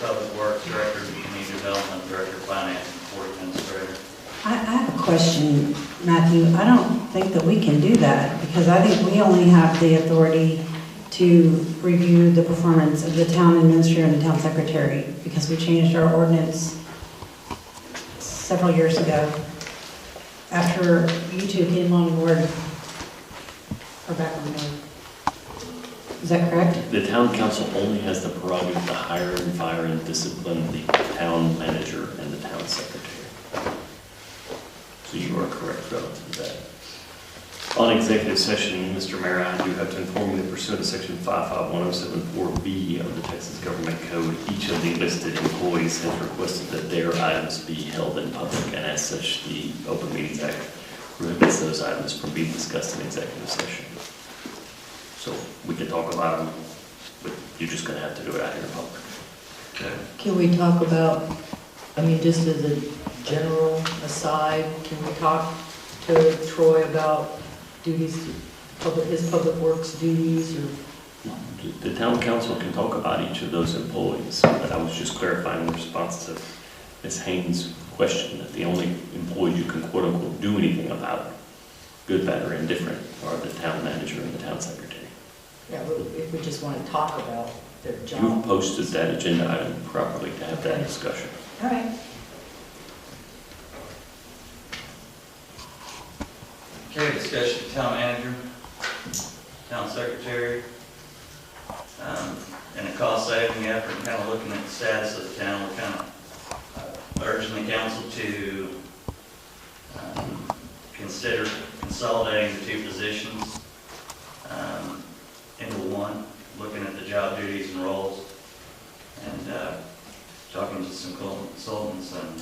Public Works Director, Community Development Director, Finance and Court Administrator. I have a question, Matthew. I don't think that we can do that because I think we only have the authority to review the performance of the town administrator and the town secretary because we changed our ordinance several years ago after you two came on board or back on board. Is that correct? The town council only has the prerogative to hire and fire and discipline the town manager and the town secretary. So you are correct relative to that. On executive session, Mr. Mayor, I do have to inform you that pursuant to section 551074B of the Texas Government Code, each of the listed employees has requested that their items be held in public, and as such, the Open Meetings Act prohibits those items from being discussed in executive session. So we can talk about them, but you're just going to have to do it out here in public. Okay. Can we talk about, I mean, just as a general aside, can we talk to Troy about duties, his public works duties, or? The town council can talk about each of those employees, but I was just clarifying in response to Ms. Haynes' question that the only employees you can quote unquote do anything about, good, bad, or indifferent, are the town manager and the town secretary. Yeah, if we just want to talk about their job. You've posted that agenda item properly to have that discussion. All right. Okay, discussion, town manager, town secretary, in a cost saving effort, and kind of looking at the status of the town, we're kind of urging the council to consider consolidating the two positions into one, looking at the job duties and roles, and talking to some consultants and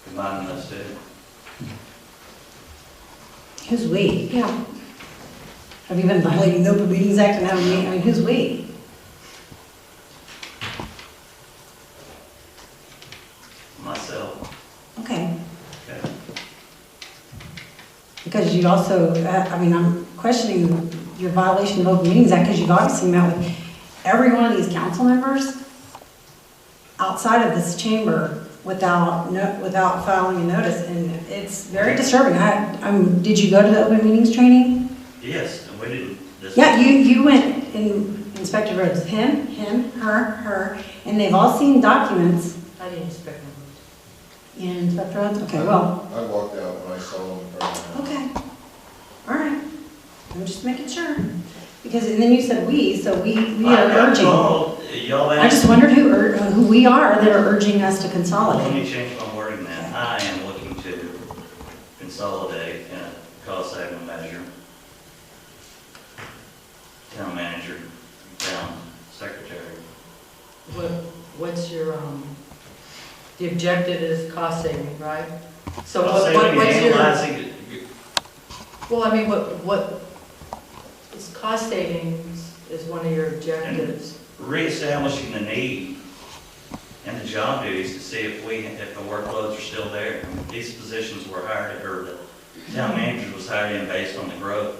combining those two. Who's we? Yeah. Have you been violating the Open Meetings Act and having me? I mean, who's we? Myself. Okay. Okay. Because you also, I mean, I'm questioning your violation of Open Meetings Act because you've obviously met with every one of these council members outside of this chamber without filing a notice, and it's very disturbing. Did you go to the Open Meetings training? Yes, and we didn't. Yeah, you went and inspected roads. Him, her, and they've all seen documents. I didn't inspect them. You didn't inspect roads? Okay, well. I walked out when I saw them. Okay. All right. I'm just making sure. Because, and then you said we, so we are urging. I just wondered who we are that are urging us to consolidate. Let me change my wording then. I am looking to consolidate in a cost-saving measure. Town manager, town secretary. What's your, the objective is cost saving, right? So Cost saving and what's your? analyzing. Well, I mean, what is cost savings is one of your objectives. Reestablishing the need and the job duties to see if the workloads are still there. These positions were hired, or the town manager was hired in based on the growth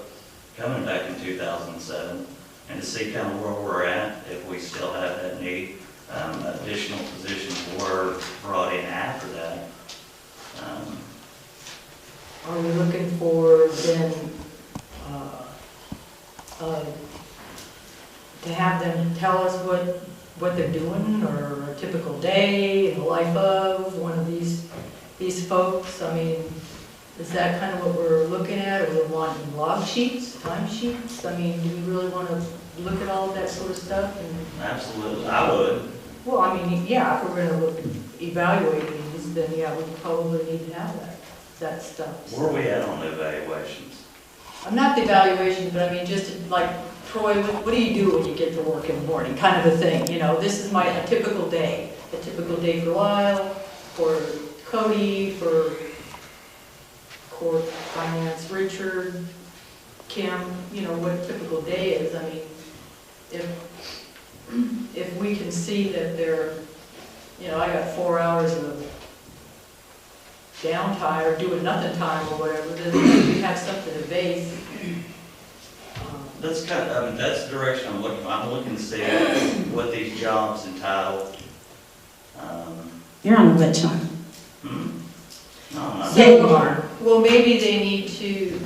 coming back in 2007, and to see kind of where we're at, if we still have that need. Additional positions were brought in after that. Are we looking for then to have them tell us what they're doing, or a typical day in the life of one of these folks? I mean, is that kind of what we're looking at, or we're wanting log sheets, time sheets? I mean, do we really want to look at all of that sort of stuff? Absolutely, I would. Well, I mean, yeah, if we're going to look at evaluating these, then yeah, we probably need to have that stuff. Where are we at on the evaluations? I'm not the evaluation, but I mean, just like, Troy, what do you do when you get to work in the morning, kind of a thing, you know? This is a typical day for Lyle, for Cody, for court, finance, Richard, Kim, you know, what a typical day is. I mean, if we can see that they're, you know, I got 4 hours of downtime or doing nothing time or whatever, then we have something to base. That's kind of, that's the direction I'm looking to see what these jobs entitle, You're on the witch hunt. No, I'm not. Yeah, you are. Well, maybe they need to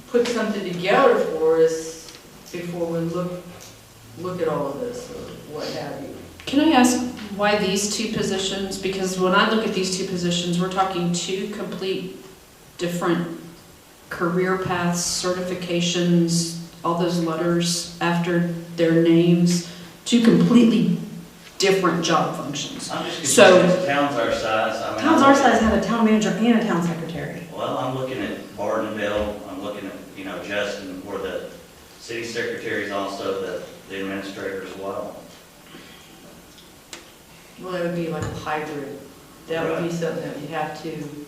put something together for us before we look at all of this, or what have you. Can I ask why these two positions? Because when I look at these two positions, we're talking two complete different career paths, certifications, all those letters after their names, two completely different job functions. I'm just So- confused, towns our size, I mean. Towns our size have a town manager and a town secretary. Well, I'm looking at Bartonville, I'm looking at, Justin, where the city secretary is also the administrator as well. Well, that would be like a hybrid. That would be something that you have to.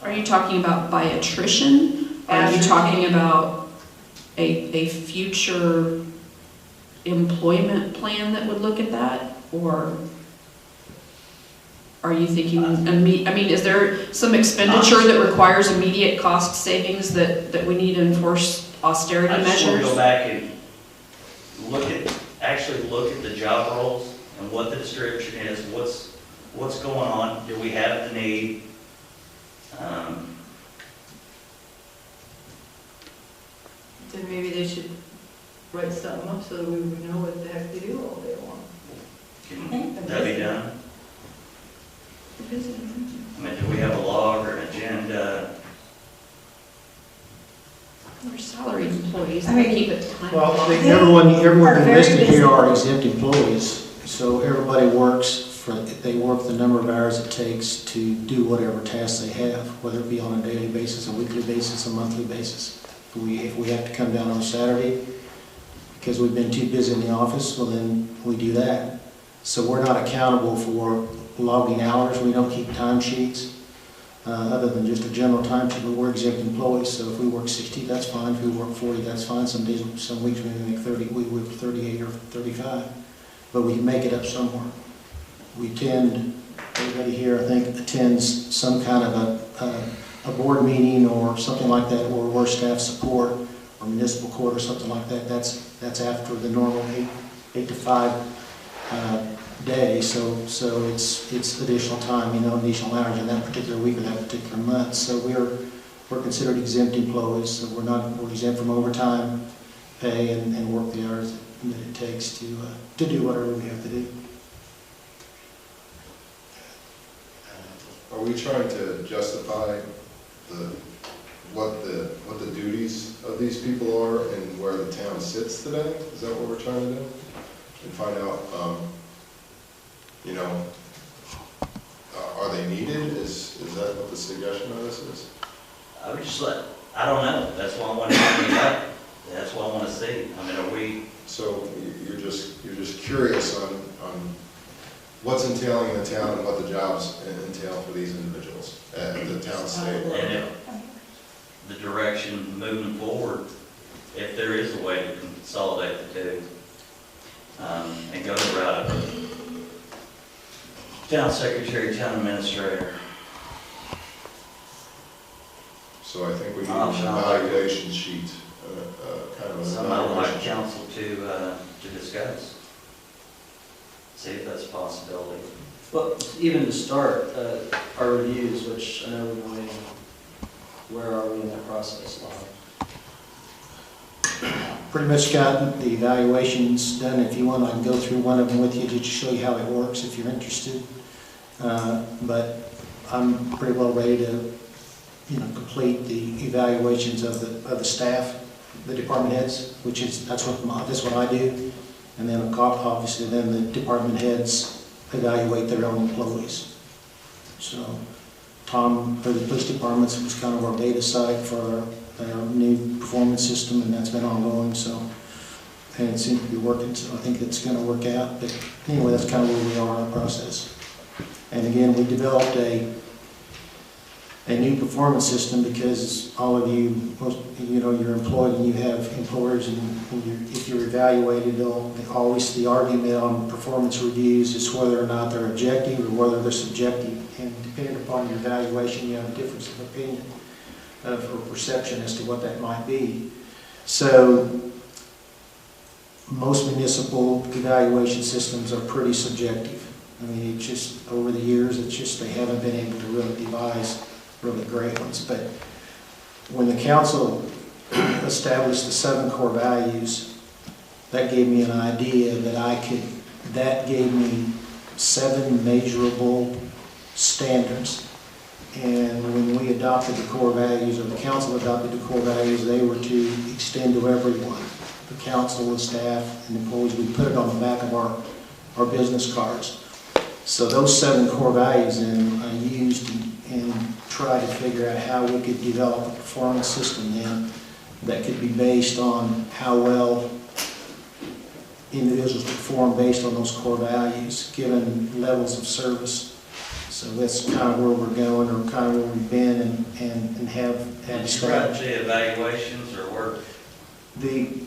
Are you talking about by attrition? Are you talking about a future employment plan that would look at that? Or are you thinking, is there some expenditure that requires immediate cost savings that we need to enforce austerity I just want to measures? go back and actually look at the job roles and what the description is, what's going on, do we have the need? Then maybe they should write something up so that we would know what the heck they do all day long. Can that be done? I mean, do we have a log or an agenda? We're salaried employees, I they mean- keep it time. Well, I mean, They everyone are very listed busy. here are exempt employees, so everybody they work the number of hours it takes to do whatever tasks they have, whether it be on a daily basis, a weekly basis, a monthly basis. If we have to come down on Saturday because we've been too busy in the office, well then we do that. So we're not accountable for logging hours, we don't keep timesheets, other than just a general timesheet, but we're exempt employees, so if we work 60, that's fine, if we work 40, that's fine, some days, some weeks we make 30, we work 38 or 35, but we can make it up somewhere. We attend, everybody here I think attends some kind of a board meeting or something like that, or we're staff support, or municipal court or something like that, that's after the normal 8 to 5 day, so it's additional time, additional hours in that particular week or that particular month. So we're considered exempt employees, so we're exempt from overtime pay and work the hours that it takes to do whatever we have to do. Are we trying to justify what the duties of these people are and where the town sits today? Is that what we're trying to do? And find out, are they needed? Is that what the suggestion of this is? I would just I don't know, that's why I want to bring it up, that's what I want to see. I mean, are we, So you're just curious on what's entailing the town and what the jobs entail for these individuals at the town state. and if the direction moving forward, if there is a way to consolidate the two, and go the route of town secretary, town administrator. So I think we need Option, an I like it. evaluation sheet, kind of an Some I would like evaluation sheet. council to discuss. See if that's a possibility. Well, even to start, our reviews, which I know we've been waiting on, where are we in that process, Lon? Pretty much got the evaluations done. If you want, I can go through one of them with you just to show you how it works if you're interested. But I'm pretty well ready to, complete the evaluations of the staff, the department heads, that's what I do. And then obviously then the department heads evaluate their own employees. So Tom, for the police departments, was kind of our beta site for our new performance system, and that's been ongoing, and it seems to be working, so I think it's going to work out. But anyway, that's kind of where we are in the process. And again, we developed a new performance system because all of you, you're employed and you have employers, and if you're evaluated, always the argument on performance reviews is whether or not they're objective or whether they're subjective. And depending upon your evaluation, you have a difference of opinion or perception as to what that might be. So most municipal evaluation systems are pretty subjective. I mean, it's just, over the years, it's just, they haven't been able to really devise really great ones. But when the council established the 7 core values, that gave me an idea that gave me 7 measurable standards. And when we adopted the core values, or the council adopted the core values, they were to extend to everyone. The council, the staff, and employees, we put it on the back of our business cards. So those 7 core values then I used and tried to figure out how we could develop a performance system then that could be based on how well individuals perform based on those core values, given levels of service. So that's kind of where we're going, or kind of where we've been and have Did you write established. the evaluations or work? We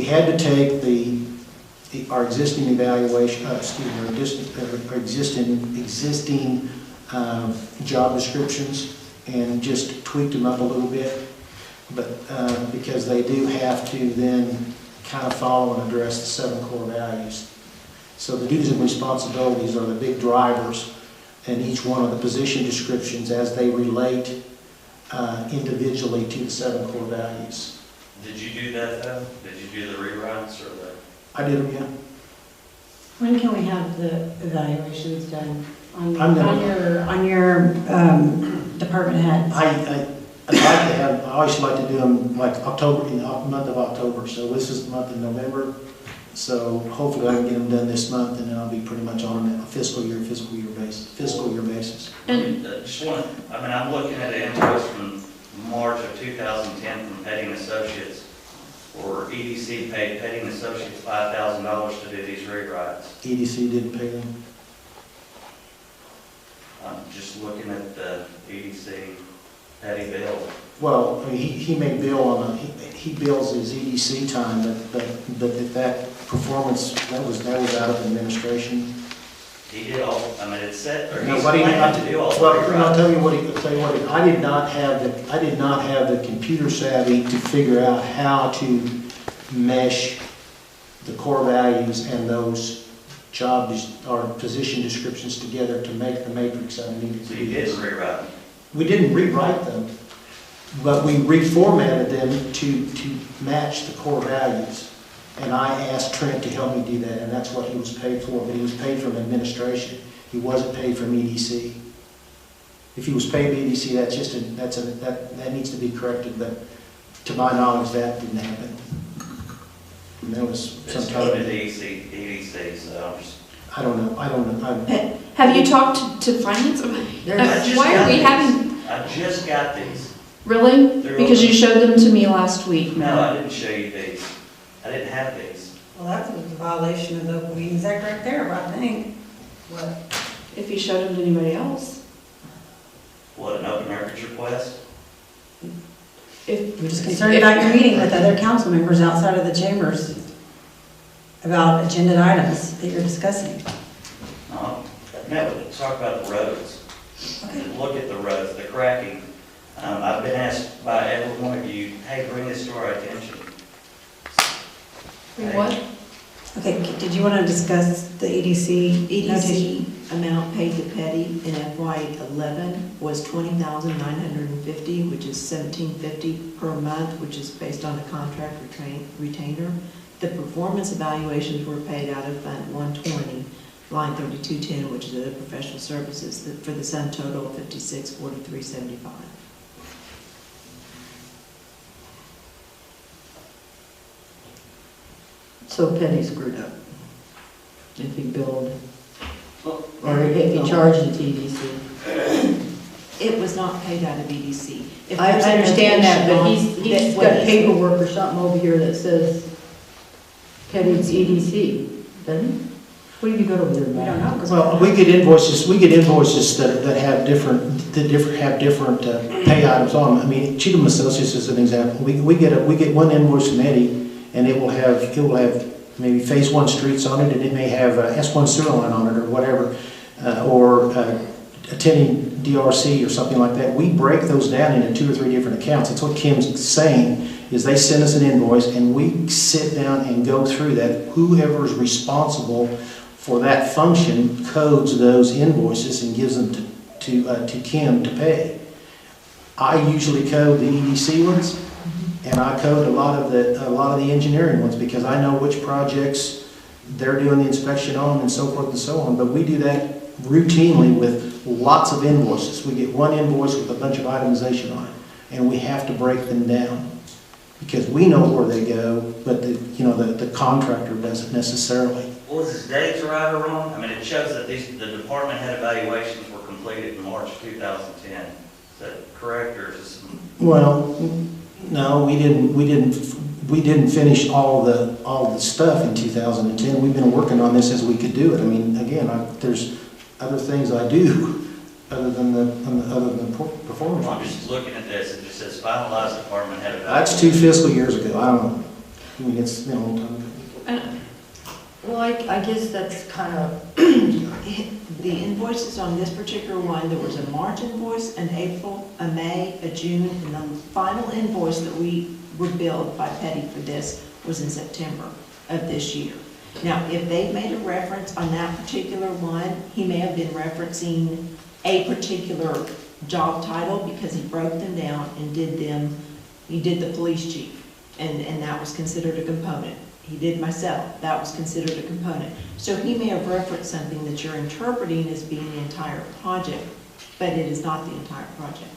had to take our existing evaluation, our existing job descriptions and just tweaked them up a little bit, but because they do have to then kind of follow and address the 7 core values. So the duties and responsibilities are the big drivers in each one of the position descriptions as they relate individually to the 7 core values. Did you do that though? Did you do the rewrites or the? I did them, yeah. When can we have the evaluations done on your department heads? I'd like to have, I always like to do them like October, in the month of October. So this is the month of November. So hopefully I can get them done this month, and then I'll be pretty much on a fiscal year basis. And I'm looking at an invoice from March of 2010 from Petting Associates, where EDC paid Petting Associates $5,000 to do these rewrites. EDC didn't pay them. I'm just looking at the EDC petty bill. Well, I mean, he may bill on he bills his EDC time, but if that performance, that was out of administration. He did all, it's set, or No, he's what he planning to do all the Well, rewrites. I'll tell you what, I did not have the computer savvy to figure out how to mesh the core values and those or position descriptions together to make the matrix I needed So to you do did this. rewrite them. We didn't rewrite them, but we reformatted them to match the core values. And I asked Trent to help me do that, and that's what he was paid for, but he was paid from administration. He wasn't paid from EDC. If he was paid EDC, that needs to be corrected, but to my knowledge, that didn't happen. And that was It's some going time. to EDC, so I'm just. I don't know. have you talked to finance? Why are we having, I just got these. really? Because you showed them to me last week. No, I didn't show you these. I didn't have these. Well, that's a violation of the Open Meetings Act right there, I think. What? If you showed them to anybody else. What, an open records request? If, I'm just concerned about your meeting with other council members outside of the chambers about agenda items that you're discussing. No, I met with, talk about the roads. Look at the roads, the cracking. I've been asked by every one of you, hey, bring this to our attention. what? Okay, did you want to discuss the EDC? EDC amount paid to Petty in FY11 was $20,950, which is $1,750 per month, which is based on a contract retainer. The performance evaluations were paid out of Fund 120, line 3210, which is other professional services, for the sum total of $56,4375. So Penny screwed up. If he billed, or if he charged it to EDC. It was not paid out of EDC. If I there's understand that, but indication he's on got what paperwork or something over here that says Penny's EDC, doesn't he? What did you got over there? We don't know. 'cause Well, we get invoices that have different pay items on them. I mean, Cheatham Associates is an example. We get one invoice from Eddie, and it will have maybe Phase 1 streets on it, and it may have S1 sewer line on it, or whatever, or attending DRC or something like that. We break those down into 2 or 3 different accounts. That's what Kim's saying. is they send us an invoice and we sit down and go through that. Whoever is responsible for that function codes those invoices and gives them to Kim to pay. I usually code the EDC ones, and I code a lot of the engineering ones because I know which projects they're doing the inspection on and so forth and so on. But we do that routinely with lots of invoices. We get one invoice with a bunch of itemization on it, and we have to break them down because we know where they go, but the contractor doesn't necessarily. Was his dates right or wrong? I mean, it shows that the department head evaluations were completed in March 2010. Is that correct, or is this? Well, no, we didn't finish all the stuff in 2010. We've been working on this as we could do it. I mean, again, there's other things I do other than performance. I'm just looking at this. It just says finalized department head evaluation. That's 2 fiscal years ago. I don't know. I mean, it's been a long time ago. Well, I guess that's kind of, the invoices on this particular one, there was a March invoice, an April, a May, a June, and the final invoice that we were billed by Petty for this was in September of this year. Now, if they made a reference on that particular one, he may have been referencing a particular job title because he broke them down and he did the police chief, and that was considered a component. He did myself, that was considered a component. So he may have referenced something that you're interpreting as being the entire project, but it is not the entire project.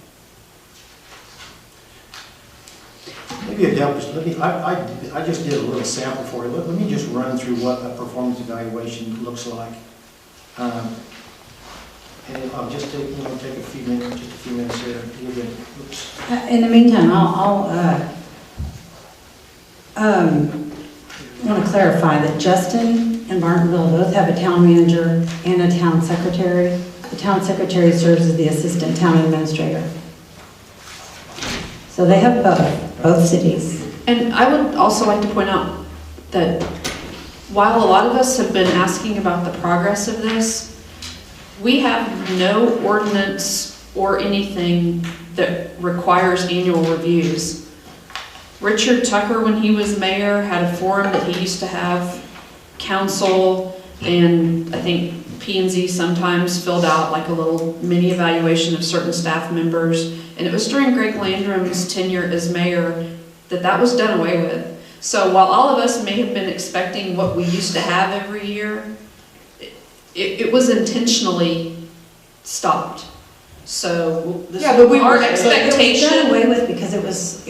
Maybe it helps. I just did a little sample for you. Let me just run through what a performance evaluation looks like. And I'll just take a few minutes here. Oops. In the meantime, I want to clarify that Justin and Martinville both have a town manager and a town secretary. The town secretary serves as the assistant town administrator. So they have both cities. And I would also like to point out that while a lot of us have been asking about the progress of this, we have no ordinance or anything that requires annual reviews. Richard Tucker, when he was mayor, had a forum that he used to have council, and I think P&Z sometimes filled out like a little mini evaluation of certain staff members. And it was during Greg Landrum's tenure as mayor that was done away with. So while all of us may have been expecting what we used to have every year, it was intentionally stopped. So Yeah, but our It was expectation. done away with because it was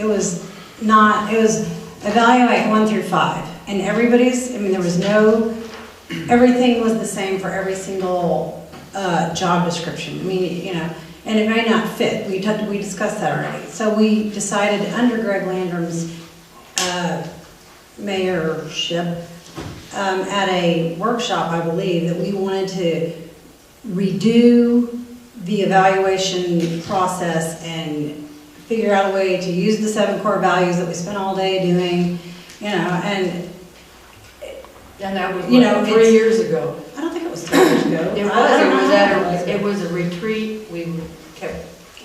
evaluate 1 through 5, and everything was the same for every single job description. I mean, and it may not fit. We discussed that already. So we decided under Greg Landrum's mayorship at a workshop, I believe, that we wanted to redo the evaluation process and figure out a way to use the 7 core values that we spent all day doing, and that was, 3 years ago. I don't think it was 3 years ago. It was a retreat,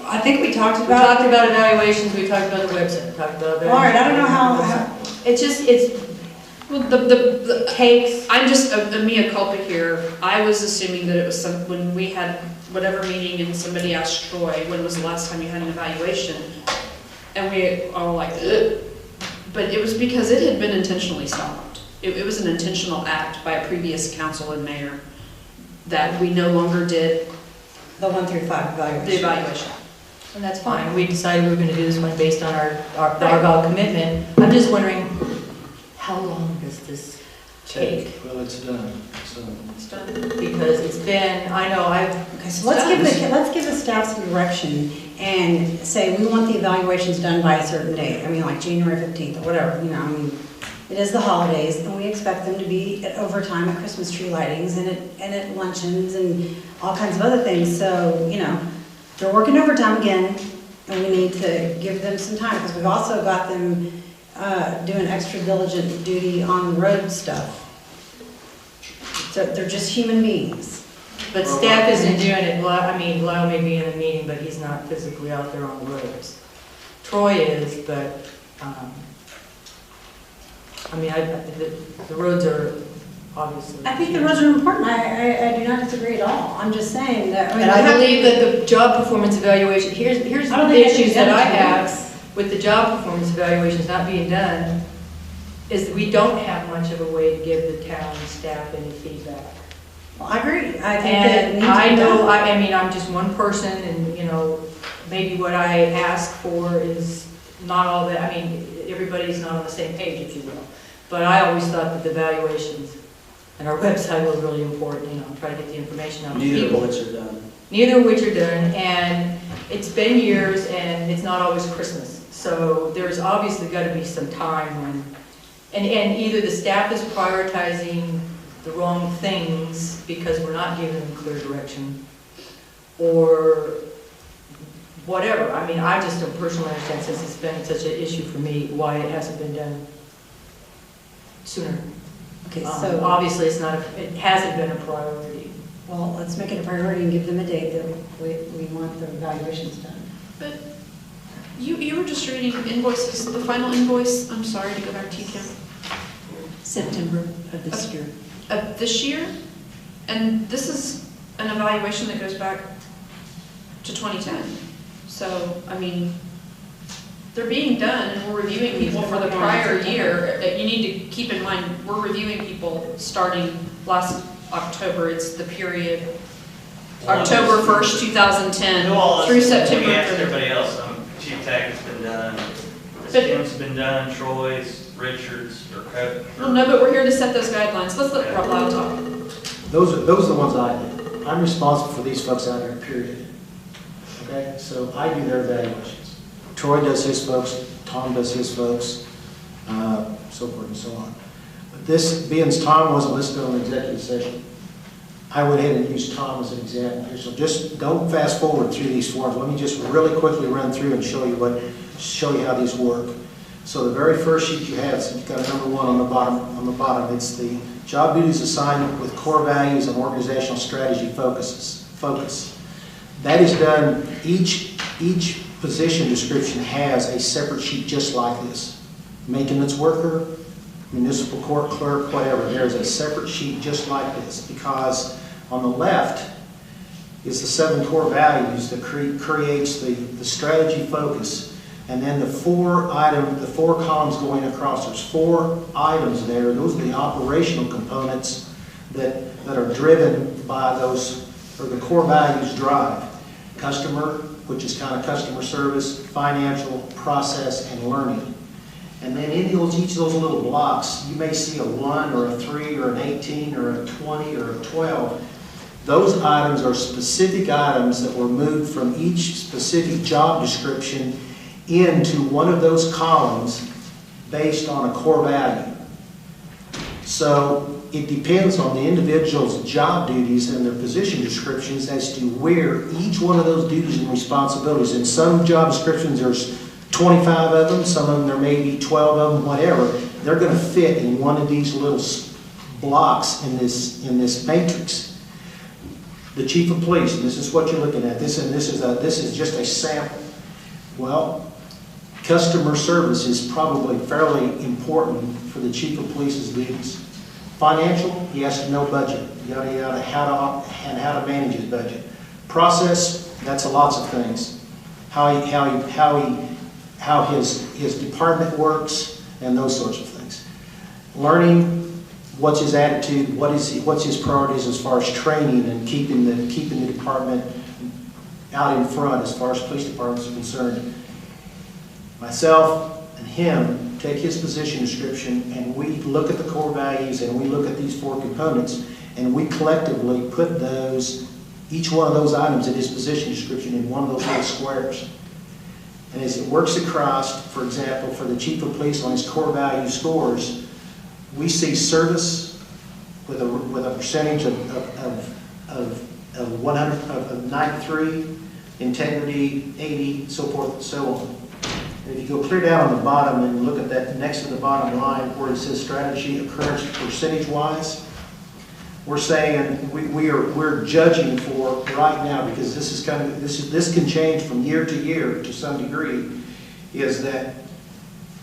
I think we talked we about. talked about evaluations, we talked about the website, we talked about. All right, I don't know how. Well, the cakes. I'm just a mea culpa here. I was assuming that it was when we had whatever meeting and somebody asked Troy, when was the last time you had an evaluation? And we all like, ugh. But it was because it had been intentionally stopped. It was an intentional act by a previous council and mayor that we no longer did The 1 through 5 evaluation. the evaluation. And that's fine, we decided we were gonna do this one based on our Argyle commitment. I'm just wondering, how long does this take? Well, it's done. It's done. Because it's been, Okay, so let's give the staff some direction and say we want the evaluations done by a certain date. I mean, like January 15th or whatever, it is the holidays, and we expect them to be at overtime at Christmas tree lightings and at luncheons and all kinds of other things. So, they're working overtime again, and we need to give them some time because we've also got them doing extra diligent duty on the road stuff. So they're just human beings. but staff isn't doing it. Lyle may be in a meeting, but he's not physically out there on the roads. Troy is, but I mean, the roads are obviously. I think the roads are important. I do not disagree at all. I'm just saying that. And I believe that the job performance evaluation, here's I don't the think that should issues be that done I in 2 have weeks. with the job performance evaluations not being done, is that we don't have much of a way to give the town staff any feedback. Well, I agree. I think that it And needs to I be know, done. I mean, I'm just one person, and, you know, maybe what I ask for is not all that, I mean, everybody's not on the same page, if you will. But I always thought that the evaluations and our website was really important, you know, try to get the information out to Neither people. of which are done. Neither of which are done, and it's been years, and it's not always Christmas. So there's obviously got to be some time when, and either the staff is prioritizing the wrong things because we're not giving them clear direction, or whatever. I mean, I just don't personally understand, since it's been such an issue for me, why it hasn't been done sooner. Okay, so, Obviously, it hasn't been a priority. well, let's make it a priority and give them a date that we want the evaluations done. But you were just reading invoices, the final invoice, I'm sorry to go back to you, Kim, September of this year. of this year, and this is an evaluation that goes back to 2010. So, I mean, they're being done, and we're reviewing people for the prior year. You need to keep in mind, we're reviewing people starting last October. It's the period October 1st, 2010 through September We asked 30th. everybody else, Chief Tackett's been done, But- Kim's been done, Troy's, Richard's, or Well, no, but we're here to set those guidelines. Let's let Rob Lyle talk. Those are the ones I do. I'm responsible for these folks out here, period. Okay, so I do their evaluations. Troy does his folks, Tom does his folks, so forth and so on. But this, being Tom wasn't listed on the executive session, I went ahead and used Tom as an example here. So just don't fast forward through these forms. Let me just really quickly run through and show you how these work. So the very first sheet you have, so you've got a number 1 on the bottom. It's the job duties assignment with core values and organizational strategy focus. That is done, each position description has a separate sheet just like this. Maintenance worker, municipal court clerk, whatever, there's a separate sheet just like this, because on the left is the 7 core values that creates the strategy focus, and then the 4 columns going across. There's 4 items there. Those are the operational components that are driven by those, or the core values drive. Customer, which is kind of customer service, financial, process, and learning. And then in each of those little blocks, you may see a 1 or a 3 or an 18 or a 20 or a 12. Those items are specific items that were moved from each specific job description into one of those columns based on a core value. So it depends on the individual's job duties and their position descriptions as to where each one of those duties and responsibilities. In some job descriptions, there's 25 of them, some of them there may be 12 of them, whatever. They're going to fit in one of these little blocks in this matrix. The chief of police, and this is what you're looking at. This is just a sample. Well, customer service is probably fairly important for the chief of police's duties. Financial, he has to know budget, yada yada, how to manage his budget. Process, that's lots of things. How his department works, and those sorts of things. Learning, what's his attitude, what's his priorities as far as training and keeping the department out in front as far as police departments are concerned. Myself and him take his position description, and we look at the core values, and we look at these 4 components, and we collectively put each one of those items in his position description in one of those little squares. And as it works across, for example, for the chief of police on his core value scores, we see service with a percentage of 93, integrity 80, so forth and so on. And if you go clear down on the bottom and look at that next to the bottom line where it says strategy occurrence percentage-wise, we're saying we're judging for right now, because this can change from year to year to some degree, is that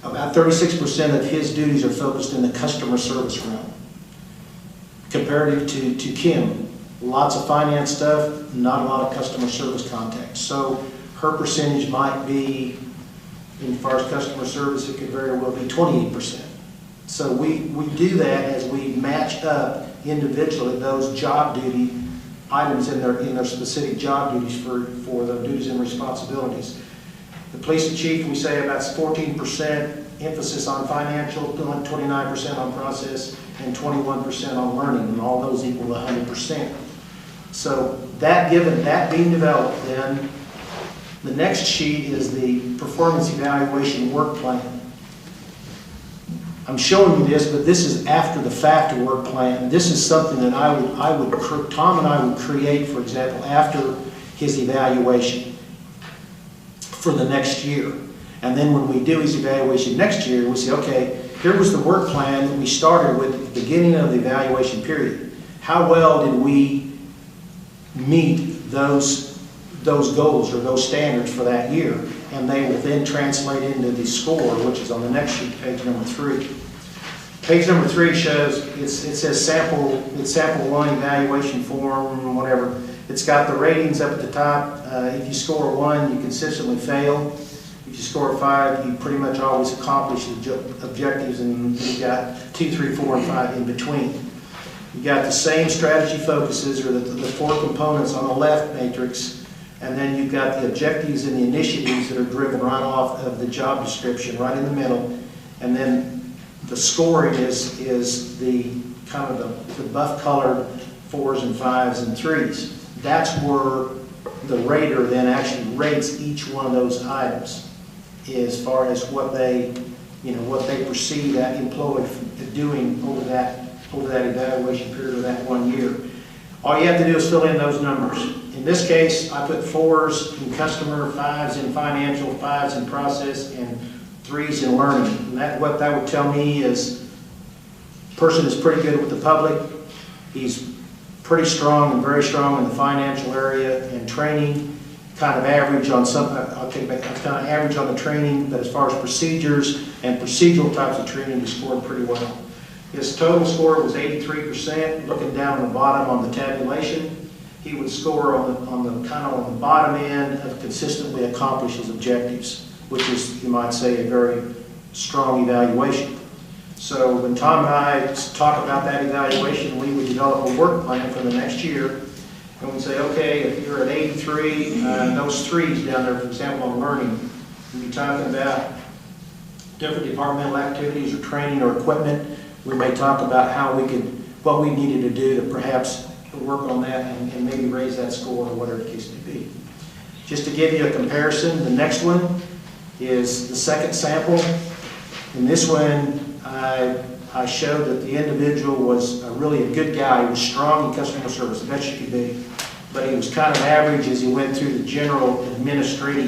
About 36% of his duties are focused in the customer service realm. Comparative to Kim, lots of finance stuff, not a lot of customer service contacts. So her percentage might be, as far as customer service, it could very well be 28%. So we do that as we match up individually those job duty items in their specific job duties for the duties and responsibilities. The police chief, we say about 14% emphasis on financial, 29% on process, and 21% on learning, and all those equal 100%. So that being developed, then the next sheet is the performance evaluation work plan. I'm showing you this, but this is after the fact work plan. This is something that Tom and I would create, for example, after his evaluation for the next year. And then when we do his evaluation next year, we say, okay, here was the work plan that we started with at the beginning of the evaluation period. How well did we meet those goals or those standards for that year? And they will then translate into the score, which is on the next sheet, page number 3. Page number 3 shows, it says sample 1 evaluation form, whatever. It's got the ratings up at the top. If you score 1, you consistently fail. If you score 5, you pretty much always accomplish the objectives, and you've got 2, 3, 4, and 5 in between. You've got the same strategy focuses, or the 4 components on the left matrix, and then you've got the objectives and the initiatives that are driven right off of the job description, right in the middle. And then the scoring is the kind of the buff-colored 4s and 5s and 3s. That's where the rater then actually rates each one of those items as far as what they perceive that employee doing over that evaluation period of that 1 year. All you have to do is fill in those numbers. In this case, I put 4s in customer, 5s in financial, 5s in process, and 3s in learning. And what that would tell me is the person is pretty good with the public. He's pretty strong and very strong in the financial area and training. Kind of average on I'll take back, kind of average on the training, but as far as procedures and procedural types of training, he scored pretty well. His total score was 83%. Looking down on the bottom on the tabulation, he would score on the bottom end of consistently accomplish his objectives, which is, you might say, a very strong evaluation. So when Tom and I talk about that evaluation, we would develop a work plan for the next year. And we say, okay, if you're at 83, those 3s down there, for example, on learning, we'd be talking about different departmental activities or training or equipment. We may talk about what we needed to do to perhaps work on that and maybe raise that score or whatever the case may be. Just to give you a comparison, the next one is the second sample. In this one, I showed that the individual was really a good guy. He was strong in customer service, the best you could be. But he was kind of average as he went through the general administrative